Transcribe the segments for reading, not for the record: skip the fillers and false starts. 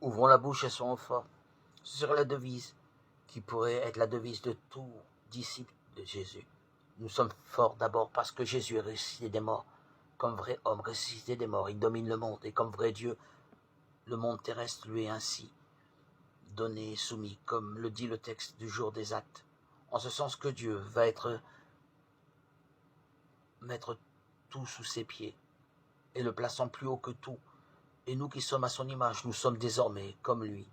Ouvrons la bouche et soyons forts. Ce serait la devise qui pourrait être la devise de tout disciple de Jésus. Nous sommes forts d'abord parce que Jésus est ressuscité des morts. Comme vrai homme ressuscité des morts, il domine le monde. Et comme vrai Dieu, le monde terrestre lui est ainsi donné et soumis, comme le dit le texte du jour des actes. En ce sens que Dieu va mettre tout sous ses pieds et le plaçant plus haut que tout. Et nous qui sommes à son image, nous sommes désormais comme lui.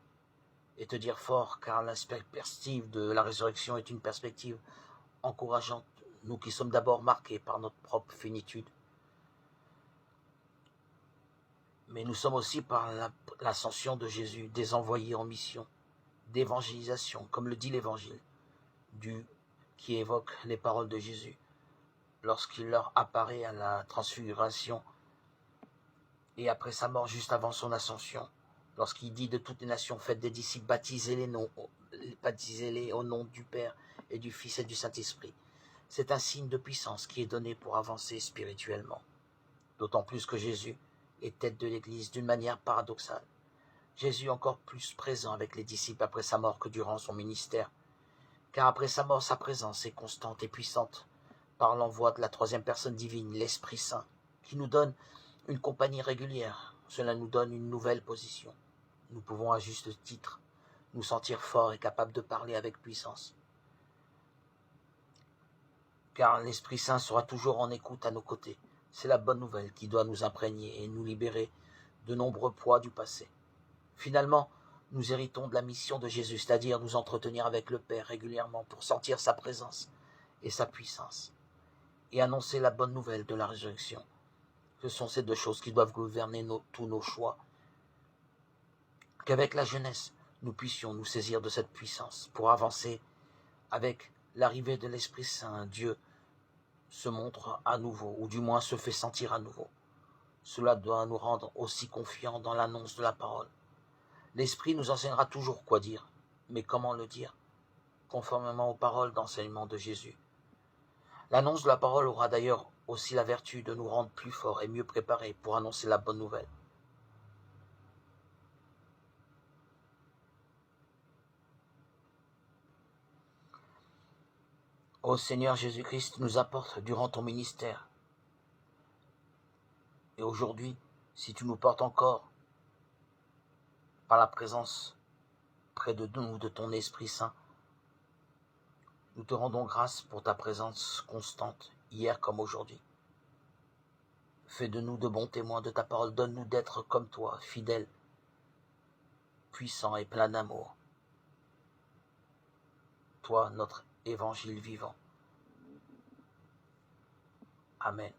Et te dire fort, car la perspective de la résurrection est une perspective encourageante, nous qui sommes d'abord marqués par notre propre finitude. Mais nous sommes aussi par l'ascension de Jésus, des envoyés en mission, d'évangélisation, comme le dit l'Évangile, qui évoque les paroles de Jésus, lorsqu'il leur apparaît à la transfiguration et après sa mort, juste avant son ascension, lorsqu'il dit de toutes les nations, faites des disciples, baptisez-les au nom du Père et du Fils et du Saint-Esprit. C'est un signe de puissance qui est donné pour avancer spirituellement. D'autant plus que Jésus est tête de l'Église d'une manière paradoxale. Jésus est encore plus présent avec les disciples après sa mort que durant son ministère, car après sa mort, sa présence est constante et puissante par l'envoi de la troisième personne divine, l'Esprit Saint, qui nous donne une compagnie régulière. Cela nous donne une nouvelle position. Nous pouvons à juste titre nous sentir forts et capables de parler avec puissance. Car l'Esprit Saint sera toujours en écoute à nos côtés. C'est la bonne nouvelle qui doit nous imprégner et nous libérer de nombreux poids du passé. Finalement, nous héritons de la mission de Jésus, c'est-à-dire nous entretenir avec le Père régulièrement pour sentir sa présence et sa puissance, et annoncer la bonne nouvelle de la résurrection. Ce sont ces deux choses qui doivent gouverner tous nos choix. Qu'avec la jeunesse, nous puissions nous saisir de cette puissance pour avancer avec l'arrivée de l'Esprit Saint. Dieu se montre à nouveau, ou du moins se fait sentir à nouveau. Cela doit nous rendre aussi confiants dans l'annonce de la parole. L'Esprit nous enseignera toujours quoi dire, mais comment le dire, conformément aux paroles d'enseignement de Jésus. L'annonce de la parole aura d'ailleurs aussi la vertu de nous rendre plus forts et mieux préparés pour annoncer la bonne nouvelle. Ô Seigneur Jésus-Christ, nous apporte durant ton ministère. Et aujourd'hui, si tu nous portes encore par la présence près de nous de ton Esprit Saint, nous te rendons grâce pour ta présence constante, hier comme aujourd'hui. Fais de nous de bons témoins de ta parole. Donne-nous d'être comme toi, fidèles, puissants et pleins d'amour. Toi, notre évangile vivant. Amen.